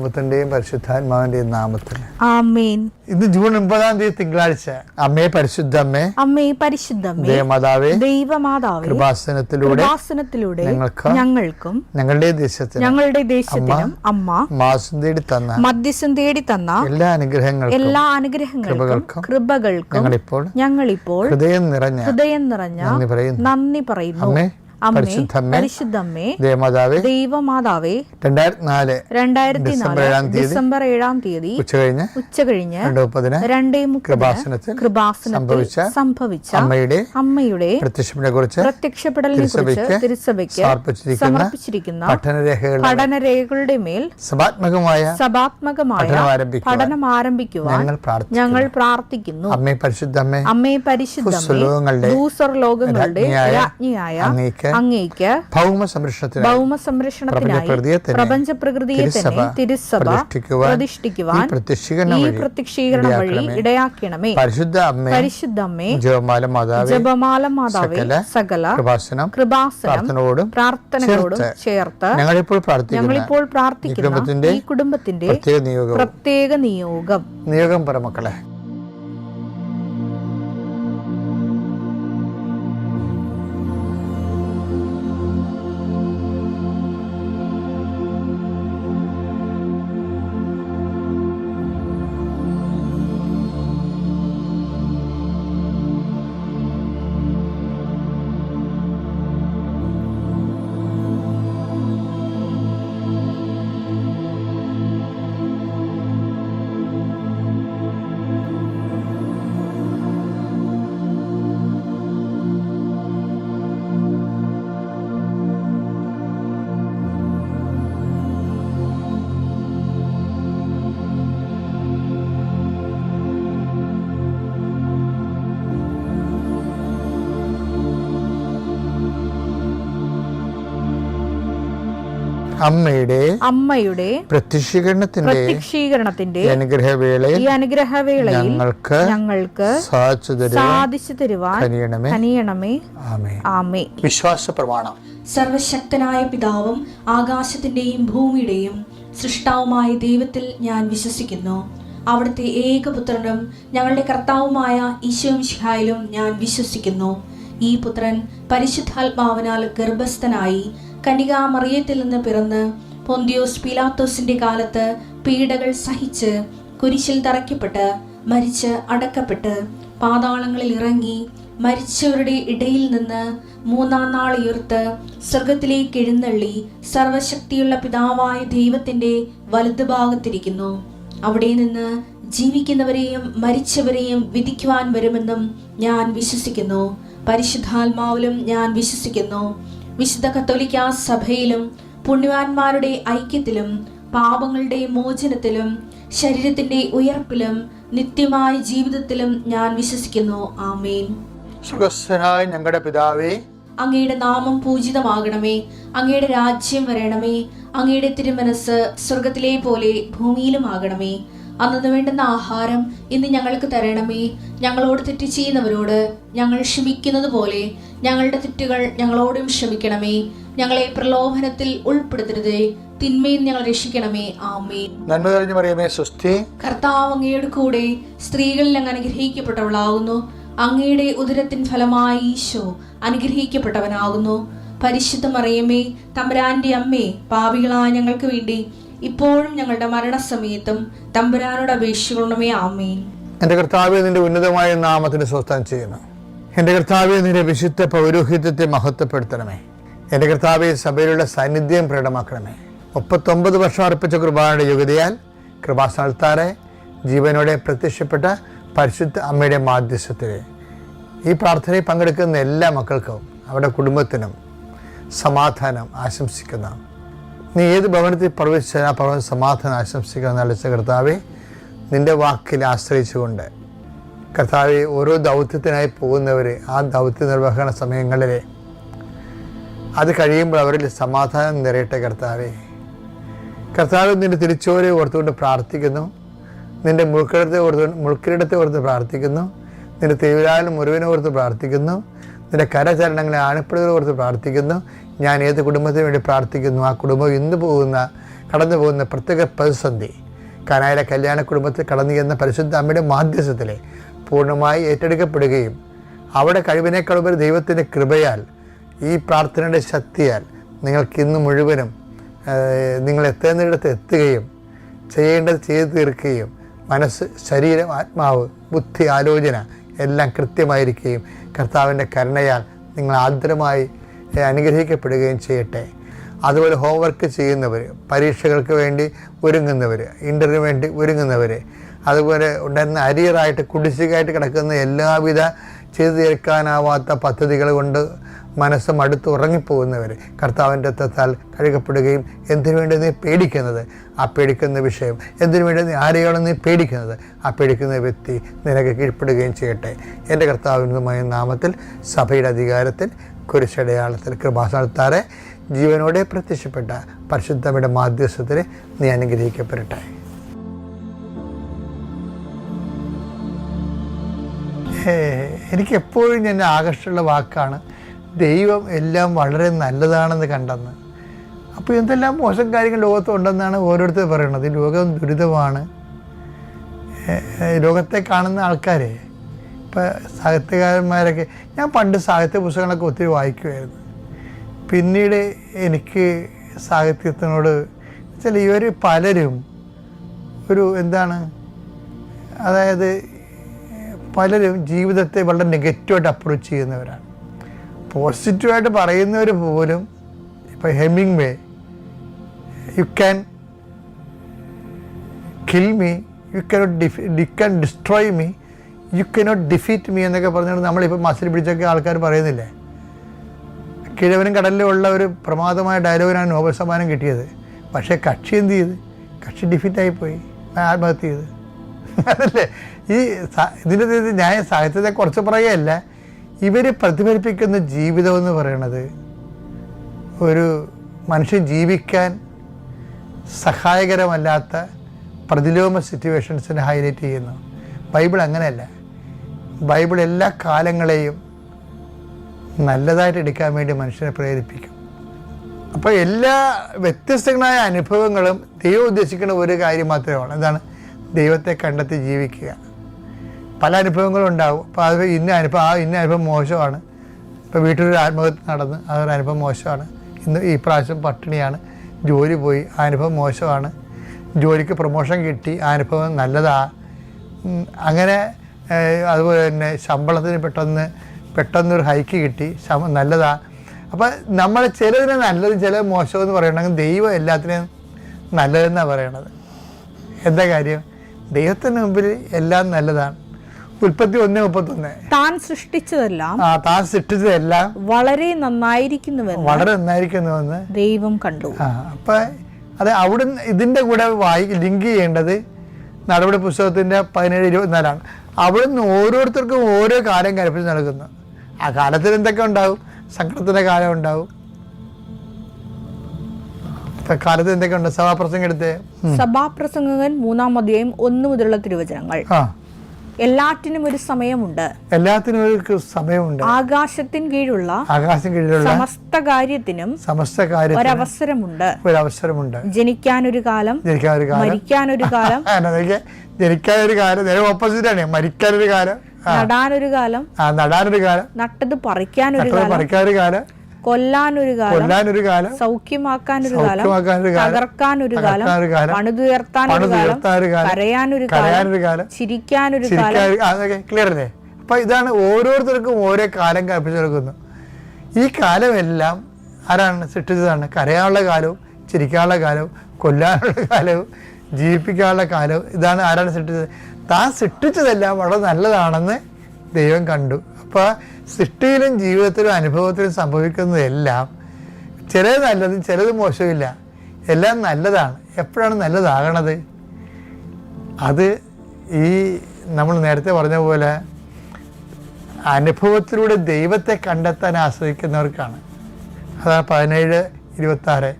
പുത്രന്റെയും പരിശുദ്ധാത്മാവിന്റെയും നാമത്തിൽ ആമേൻ. ഇന്ന് ജൂൺ 9 തിങ്കളാഴ്ച. അമ്മേ പരിശുദ്ധ അമ്മേ, അമ്മേ പരിശുദ്ധമ്മേ, ദേവമാതാവേ, ദൈവമാതാവേ, കൃപാസനത്തിലൂടെ ഞങ്ങൾക്കും ഞങ്ങളുടെ ദേശത്തിനും അമ്മ മധ്യസ്ഥം തേടി തന്ന എല്ലാ അനുഗ്രഹങ്ങൾക്കും കൃപകൾക്കും ഞങ്ങളിപ്പോൾ ഹൃദയം നിറഞ്ഞ നന്ദി പറയുന്നു. പരിശുദ്ധമ്മേ, ദൈവമാതാവേ, 2004 ഡിസംബർ 7 ഉച്ചകഴിഞ്ഞ് 2:30 സംഭവിച്ച അമ്മയുടെ പ്രത്യക്ഷപ്പെടലിനെ കുറിച്ച് തിരുസഭയ്ക്ക് സമർപ്പിച്ചിരിക്കുന്ന പഠനരേഖകളുടെ മേൽ സഭാത്മകമായ പഠനം ആരംഭിക്കുവാൻ ഞങ്ങൾ പ്രാർത്ഥിക്കുന്നു. അമ്മേ പരിശുദ്ധമ്മേ, ഭൂസ്വർലോകങ്ങളുടെ രാജ്ഞിയായ അങ്ങേക്ക് ഭൗമ സംരക്ഷണത്തിനായി പ്രപഞ്ച പ്രകൃതിയെ തന്നെ തിരുസഭ പ്രതിഷ്ഠിക്കുവാൻ ഈ പ്രത്യക്ഷീകരണം വഴി ഇടയാക്കണമേ. പരിശുദ്ധ അമ്മേ, ജപമാല മാതാവേ, സകല കൃപാസനം പ്രാർത്ഥനകളോടും ചേർത്ത് ഞങ്ങളിപ്പോൾ പ്രാർത്ഥിക്കുന്ന ഈ കുടുംബത്തിന്റെ പ്രത്യേക നിയോഗം പരമക്കളെ. അമ്മയുടെ പ്രത്യക്ഷീകരണത്തിന്റെ ഈ അനുഗ്രഹവേളയിൽ ഞങ്ങൾക്ക് സാധിച്ചു തരുവാൻ കനിയണമേ. ആമേൻ. വിശ്വാസ പ്രമാണം. സർവശക്തനായ പിതാവും ആകാശത്തിന്റെയും ഭൂമിയുടെയും സൃഷ്ടാവുമായ ദൈവത്തിൽ ഞാൻ വിശ്വസിക്കുന്നു. അവിടുത്തെ ഏകപുത്രനും ഞങ്ങളുടെ കർത്താവുമായ ഈശോ മിശിഹായിലും ഞാൻ വിശ്വസിക്കുന്നു. ഈ പുത്രൻ പരിശുദ്ധാത്മാവിനാൽ ഗർഭസ്ഥനായി കന്യകാമറിയത്തിൽ നിന്ന് പിറന്ന് പൊന്തിയോസ് പീലാത്തോസിന്റെ കാലത്ത് പീഡകൾ സഹിച്ച് കുരിശിൽ തറയ്ക്കപ്പെട്ട് മരിച്ച് അടക്കപ്പെട്ട് പാതാളങ്ങളിൽ ഇറങ്ങി മരിച്ചവരുടെ ഇടയിൽ നിന്ന് 3-ാം നാൾ ഉയർത്ത് സ്വർഗത്തിലേക്ക് എഴുന്നള്ളി സർവശക്തിയുള്ള പിതാവായ ദൈവത്തിന്റെ വലതുഭാഗത്തിരിക്കുന്നു. അവിടെ നിന്ന് ജീവിക്കുന്നവരെയും മരിച്ചവരെയും വിധിക്കുവാൻ വരുമെന്നും ഞാൻ വിശ്വസിക്കുന്നു. പരിശുദ്ധാത്മാവിലും ഞാൻ വിശ്വസിക്കുന്നു. വിശുദ്ധ കത്തോലിക്കാ സഭയിലും പുണ്യവാന്മാരുടെ ഐക്യത്തിലും പാപങ്ങളുടെ മോചനത്തിലും ശരീരത്തിന്റെ ഉയർപ്പിലും നിത്യമായ ജീവിതത്തിലും ഞാൻ വിശ്വസിക്കുന്നു. ആമേൻ. സ്വർഗ്ഗസ്ഥനായ ഞങ്ങളുടെ പിതാവേ, അങ്ങയുടെ നാമം പൂജിതമാകണമേ. അങ്ങയുടെ രാജ്യം വരണമേ. അങ്ങയുടെ തിരുമനസ് സ്വർഗത്തിലെ പോലെ ഭൂമിയിലും ആകണമേ. അന്നു വേണ്ടുന്ന ആഹാരം ഇന്ന് ഞങ്ങൾക്ക് തരണമേ. ഞങ്ങളോട് തെറ്റ് ചെയ്യുന്നവരോട് ഞങ്ങൾ ക്ഷമിക്കുന്നത് പോലെ ഞങ്ങളുടെ തെറ്റുകൾ ഞങ്ങളോടും ക്ഷമിക്കണമേ. ഞങ്ങളെ പ്രലോഭനത്തിൽ ഉൾപ്പെടുത്തരുതേ, തിന്മയിൽ ഞങ്ങൾ രക്ഷിക്കണമേ. ആമേൻ. നന്മ നിറഞ്ഞ മറിയമേ, സ്വസ്തി. കർത്താവ് അങ്ങയുടെ കൂടെ സ്ത്രീകളിൽ അങ്ങ് അനുഗ്രഹിക്കപ്പെട്ടവളാകുന്നു. അങ്ങയുടെ ഉദരത്തിൻ ഫലമായി ഈശോ അനുഗ്രഹിക്കപ്പെട്ടവനാകുന്നു. പരിശുദ്ധ മറിയമേ, തമ്പുരാന്റെ അമ്മേ, പാപികളായ ഞങ്ങൾക്ക് വേണ്ടി ഇപ്പോഴും ഞങ്ങളുടെ മരണസമയത്തും തമ്പുരാനോട് അപേക്ഷിക്കണമേ. ആമേൻ. എന്റെ കർത്താവേ, നിന്റെ ഉന്നതമായ നാമത്തിന് സ്വസ്ഥം ചെയ്യുന്നു. എന്റെ കർത്താവേ, നിന്റെ വിശുദ്ധ പൗരോഹിത്യത്തെ മഹത്വപ്പെടുത്തണമേ. എന്റെ കർത്താവേ, സഭയിലുള്ള സാന്നിധ്യം പ്രകടമാക്കണമേ. 39 വർഷം അർപ്പിച്ച കുർബാനയുടെ യോഗ്യതയാൽ കൃപാസ്ഥാനത്താറെ ജീവനോടെ പ്രത്യക്ഷപ്പെട്ട പരിശുദ്ധ അമ്മയുടെ മാധ്യസ്ഥത്തിൽ ഈ പ്രാർത്ഥനയിൽ പങ്കെടുക്കുന്ന എല്ലാ മക്കൾക്കും അവരുടെ കുടുംബത്തിനും സമാധാനം ആശംസിക്കുന്ന, നീ ഏത് ഭവനത്തിൽ പ്രവേശിച്ചാൽ ആ ഭവന സമാധാനം ആശംസിക്കുന്ന അളിച്ച കർത്താവെ, നിൻ്റെ വാക്കിൽ ആശ്രയിച്ചുകൊണ്ട് കർത്താവെ, ഓരോ ദൗത്യത്തിനായി പോകുന്നവർ ആ ദൗത്യ നിർവഹണ സമയങ്ങളിൽ അത് കഴിയുമ്പോൾ അവരിൽ സമാധാനം നിറയട്ടെ. കർത്താവ് നിൻ്റെ തിരിച്ചോരെ ഓർത്തുകൊണ്ട് പ്രാർത്ഥിക്കുന്നു. നിൻ്റെ മുൾക്കിരീടത്തെ ഓർത്ത് പ്രാർത്ഥിക്കുന്നു. നിൻ്റെ തീവ്രാലും മുറിവിനെ ഓർത്ത് പ്രാർത്ഥിക്കുന്നു. നിൻ്റെ കരചരണങ്ങളെ ആണിപ്പടുകളെ ഓർത്ത് പ്രാർത്ഥിക്കുന്നു. ഞാൻ ഏത് കുടുംബത്തിന് വേണ്ടി പ്രാർത്ഥിക്കുന്നു, ആ കുടുംബം ഇന്ന് പോകുന്ന കടന്നു പോകുന്ന പ്രത്യേക പ്രതിസന്ധി കാനായിലെ കല്യാണ കുടുംബത്തിൽ കടന്നു ചെന്ന പരിശുദ്ധ അമ്മയുടെ മാധ്യസ്ഥത്തിലെ പൂർണ്ണമായി ഏറ്റെടുക്കപ്പെടുകയും അവിടെ കഴിവിനേക്കാളുപരി ദൈവത്തിൻ്റെ കൃപയാൽ ഈ പ്രാർത്ഥനയുടെ ശക്തിയാൽ നിങ്ങൾക്കിന്ന് മുഴുവനും നിങ്ങൾ എത്തേണ്ടിടത്ത് എത്തുകയും ചെയ്യേണ്ടത് ചെയ്തു തീർക്കുകയും മനസ്സ്, ശരീരം, ആത്മാവ്, ബുദ്ധി, ആലോചന എല്ലാം കൃത്യമായിരിക്കുകയും കർത്താവിൻ്റെ കരുണയാൽ നിങ്ങൾ ആർദ്രമായി അനുഗ്രഹിക്കപ്പെടുകയും ചെയ്യട്ടെ. അതുപോലെ ഹോംവർക്ക് ചെയ്യുന്നവർ, പരീക്ഷകൾക്ക് വേണ്ടി ഒരുങ്ങുന്നവർ, ഇൻ്റർവ്യൂ വേണ്ടി ഒരുങ്ങുന്നവർ, അതുപോലെ ഉണ്ടായിരുന്ന അരിയറായിട്ട് കുടിശ്ശികയായിട്ട് കിടക്കുന്ന എല്ലാവിധ ചെയ്തു തീർക്കാനാവാത്ത പദ്ധതികൾ കൊണ്ട് മനസ്സ് മടുത്ത് ഉറങ്ങിപ്പോകുന്നവർ കർത്താവിൻ്റെ രക്തത്താൽ കഴുകപ്പെടുകയും എന്തിനു വേണ്ടി നീ പേടിക്കുന്നത്, ആ പേടിക്കുന്ന വിഷയം, എന്തിനു വേണ്ടി നീ ആരെയാണ് നീ പേടിക്കുന്നത്, ആ പേടിക്കുന്ന വ്യക്തി നിനക്ക് കീഴ്പ്പെടുകയും ചെയ്യട്ടെ. എൻ്റെ കർത്താവിനുമായ നാമത്തിൽ സഭയുടെ അധികാരത്തിൽ കുരിശടയാളത്തിൽ കൃപാസനത്താറെ ജീവനോടെ പ്രത്യക്ഷപ്പെട്ട പരിശുദ്ധയുടെ മാധ്യസ്ഥത്തിൽ നീ അനുഗ്രഹിക്കപ്പെടട്ടെ. എനിക്കെപ്പോഴും എൻ്റെ ആകർഷമുള്ള വാക്കാണ് ദൈവം എല്ലാം വളരെ നല്ലതാണെന്ന് കണ്ടെന്ന്. അപ്പോൾ എന്തെല്ലാം മോശം കാര്യങ്ങൾ ലോകത്തുണ്ടെന്നാണ് ഓരോരുത്തർ പറയുന്നത്. ലോകം ദുരിതമാണ്. ലോകത്തെ കാണുന്ന ആൾക്കാരെ ഇപ്പോൾ സാഹിത്യകാരന്മാരൊക്കെ, ഞാൻ പണ്ട് സാഹിത്യ പുസ്തകങ്ങളൊക്കെ ഒത്തിരി വായിക്കുമായിരുന്നു. പിന്നീട് എനിക്ക് സാഹിത്യത്തിനോട് വെച്ചാൽ ഇവർ പലരും ഒരു അതായത് പലരും ജീവിതത്തെ വളരെ നെഗറ്റീവായിട്ട് അപ്രോച്ച് ചെയ്യുന്നവരാണ്. പോസിറ്റീവായിട്ട് പറയുന്നവർ പോലും ഇപ്പോൾ Hemingway, you can kill me, you can destroy me, you cannot defeat me എന്നൊക്കെ പറഞ്ഞുകൊണ്ട് നമ്മളിപ്പോൾ മസിൽ പിടിച്ചൊക്കെ ആൾക്കാർ പറയുന്നില്ലേ. കിഴവനും കടലിലും ഉള്ള ഒരു പ്രമാദമായ ഡയലോഗിനാണ് നോബൽ സമ്മാനം കിട്ടിയത്. പക്ഷേ കക്ഷി എന്ത് ചെയ്ത്? കക്ഷി ഡിഫീറ്റായിപ്പോയി, ആത്മഹത്യ ചെയ്ത്. അതല്ലേ ഇതിൻ്റെ ന്യായ സാഹിത്യത്തെ കുറച്ച് പറയുകയല്ല, ഇവർ പ്രതിഫലിപ്പിക്കുന്ന ജീവിതം എന്ന് പറയണത് ഒരു മനുഷ്യൻ ജീവിക്കാൻ സഹായകരമല്ലാത്ത പ്രതിലോമ സിറ്റുവേഷൻസിനെ ഹൈലൈറ്റ് ചെയ്യുന്നു. ബൈബിൾ അങ്ങനെയല്ല. ബൈബിൾ എല്ലാ കാലങ്ങളെയും നല്ലതായിട്ട് എടുക്കാൻ വേണ്ടി മനുഷ്യനെ പ്രേരിപ്പിക്കും. അപ്പോൾ എല്ലാ വ്യത്യസ്തങ്ങളായ അനുഭവങ്ങളും ദൈവം ഉദ്ദേശിക്കുന്ന ഒരു കാര്യം മാത്രമാണ്. എന്താണ്? ദൈവത്തെ കണ്ടെത്തി ജീവിക്കുക. പല അനുഭവങ്ങളും ഉണ്ടാവും. അപ്പോൾ അത് ഇന്ന അനുഭവം മോശമാണ്. ഇപ്പോൾ വീട്ടിലൊരു ആത്മഹത്യ നടന്ന് അതൊരു അനുഭവം മോശമാണ്. ഈ പ്രാവശ്യം പട്ടിണിയാണ്, ജോലി പോയി, ആ അനുഭവം മോശമാണ്. ജോലിക്ക് പ്രൊമോഷൻ കിട്ടി, ആ അനുഭവം നല്ലതാണ്. അങ്ങനെ അതുപോലെ തന്നെ ശമ്പളത്തിന് പെട്ടെന്നൊരു ഹൈക്ക് കിട്ടി, നല്ലതാണ്. അപ്പോൾ നമ്മൾ ചിലതിനെ നല്ലത് ചില മോശമെന്ന് പറയണമെങ്കിൽ ദൈവം എല്ലാത്തിനെയും നല്ലതെന്നാണ് പറയണത്. എന്താ കാര്യം? ദൈവത്തിന് മുമ്പിൽ എല്ലാം നല്ലതാണ്. ഉൽപ്പത്തി 1:31 താൻ സൃഷ്ടിച്ചതെല്ലാം വളരെ നന്നായിരിക്കുന്നുവെന്ന് ദൈവം കണ്ടു. അപ്പൊ അത് അവിടുന്ന് ഇതിന്റെ കൂടെ ലിങ്ക് ചെയ്യേണ്ടത് നടപടി പുസ്തകത്തിന്റെ 17:24 അവിടുന്ന് ഓരോരുത്തർക്കും ഓരോ കാലം കൽപ്പിച്ച് നടക്കുന്നു. ആ കാലത്തിൽ എന്തൊക്കെ ഉണ്ടാവും? സങ്കടത്തിന്റെ കാലം ഉണ്ടാവും. കാലത്ത് എന്തൊക്കെ ഉണ്ട്? സഭാപ്രസംഗകൻ 3-ാം അധ്യായം 1 മുതലുള്ള തിരുവചനങ്ങൾ. എല്ലാറ്റിനും ഒരു സമയമുണ്ട്, ആകാശത്തിന് കീഴുള്ള സമസ്ത കാര്യത്തിനും ഒരവസരമുണ്ട്. ജനിക്കാനൊരു കാലം, മരിക്കാനൊരു കാലം, ഓപ്പോസിറ്റാണ്. മരിക്കാനൊരു കാലം, നടാനൊരു കാലം, നട്ടത് പറിക്കാനൊരു കാലം, കൊല്ലാനൊരു കാലം, സൗഖ്യമാക്കാനൊരു കാലം, തകർക്കാനൊരു കാലം, പണിതുയർത്താനൊരു കാലം, കരയാനൊരു കാലം, ചിരിക്കാനൊരു കാലം. ക്ലിയർ അല്ലേ? അപ്പൊ ഇതാണ് ഓരോരുത്തർക്കും ഓരോ കാലം കൽപ്പിച്ചെടുക്കുന്നു. ഈ കാലമെല്ലാം ആരാണ് സൃഷ്ടിച്ചതാണ്? കരയാനുള്ള കാലവും ചിരിക്കാനുള്ള കാലവും കൊല്ലാനുള്ള കാലവും ജീവിപ്പിക്കാനുള്ള കാലവും ഇതാണ് ആരാണ് സൃഷ്ടിച്ചത്? താൻ സൃഷ്ടിച്ചതെല്ലാം വളരെ നല്ലതാണെന്ന് ദൈവം കണ്ടു. അപ്പോൾ സൃഷ്ടിയിലും ജീവിതത്തിലും അനുഭവത്തിലും സംഭവിക്കുന്നതെല്ലാം ചിലത് നല്ലതും ചിലത് മോശമില്ല, എല്ലാം നല്ലതാണ്. എപ്പോഴാണ് നല്ലതാകണത്? അത് ഈ നമ്മൾ നേരത്തെ പറഞ്ഞ പോലെ അനുഭവത്തിലൂടെ ദൈവത്തെ കണ്ടെത്താൻ ആശ്രയിക്കുന്നവർക്കാണ്. അതാണ് 17:26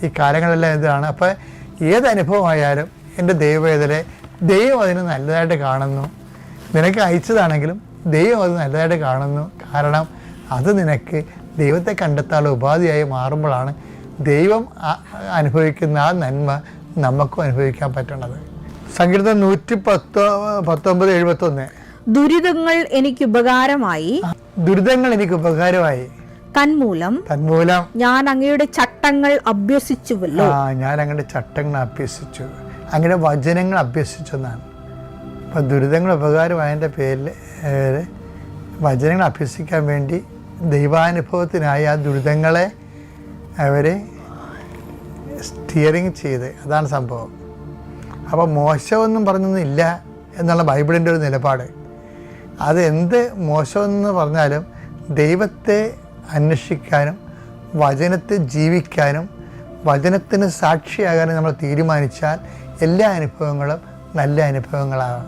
ഈ കാലങ്ങളെല്ലാം എന്താണ്? അപ്പോൾ ഏത് അനുഭവമായാലും എൻ്റെ ദൈവവേദനെ ദൈവം അതിന് നല്ലതായിട്ട് കാണുന്നു. നിനക്ക് അയച്ചതാണെങ്കിലും ദൈവം അത് നല്ലതായിട്ട് കാണുന്നു. കാരണം അത് നിനക്ക് ദൈവത്തെ കണ്ടെത്താനുള്ള ഉപാധിയായി മാറുമ്പോഴാണ് ദൈവം അനുഭവിക്കുന്ന ആ നന്മ നമുക്കും അനുഭവിക്കാൻ പറ്റണത്. സങ്കീർത്തനം 119:71. ദുരിതങ്ങൾ എനിക്ക് ഉപകാരമായി, ദുരിതങ്ങൾ എനിക്ക് ഉപകാരമായി, തന്മൂലം ഞാൻ അങ്ങയുടെ ചട്ടങ്ങൾ അഭ്യസിച്ചുവല്ലോ. ഞാൻ അങ്ങയുടെ ചട്ടങ്ങൾ അഭ്യസിച്ചു, അങ്ങയുടെ വചനങ്ങൾ അഭ്യസിച്ചു എന്നാണ്. അപ്പം ദുരിതങ്ങൾ ഉപകാരമായതിൻ്റെ പേരിൽ വചനങ്ങൾ അഭ്യസിക്കാൻ വേണ്ടി ദൈവാനുഭവത്തിനായി ആ ദുരിതങ്ങളെ അവർ സ്റ്റിയറിങ് ചെയ്ത്, അതാണ് സംഭവം. അപ്പോൾ മോശമൊന്നും പറഞ്ഞൊന്നും ഇല്ല എന്നുള്ള ബൈബിളിൻ്റെ ഒരു നിലപാട്. അത് എന്ത് മോശമെന്ന് പറഞ്ഞാലും ദൈവത്തെ അന്വേഷിക്കാനും വചനത്തെ ജീവിക്കാനും വചനത്തിന് സാക്ഷിയാകാനും നമ്മൾ തീരുമാനിച്ചാൽ എല്ലാ അനുഭവങ്ങളും നല്ല അനുഭവങ്ങളാകാം.